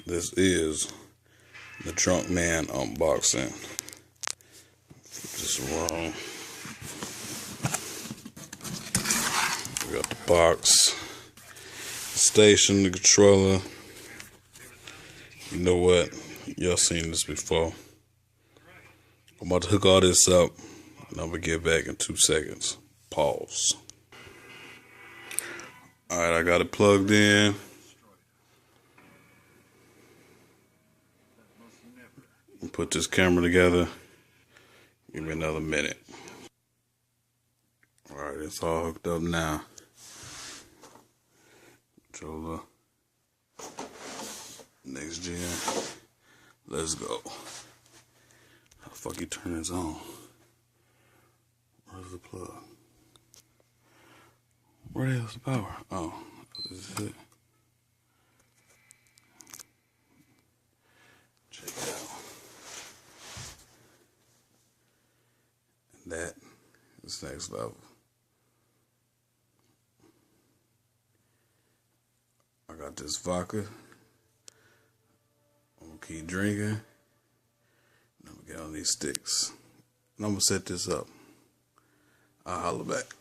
This is the Drunk Man unboxing. Flip this around. We got the box, station, the controller. You know what? Y'all seen this before. I'm about to hook all this up, and I'm gonna get back in 2 seconds. Pause. Alright, I got it plugged in. Put this camera together. Give me another minute. Alright, it's all hooked up now. Controller. Next gen. Let's go. How the fuck you turn this on? Where's the plug? Where the hell's the power? Oh, this is it. Check it out. And that is next level. I got this vodka. I'm gonna keep drinking. And I'm gonna get on these sticks. And I'm gonna set this up. I'll holler back.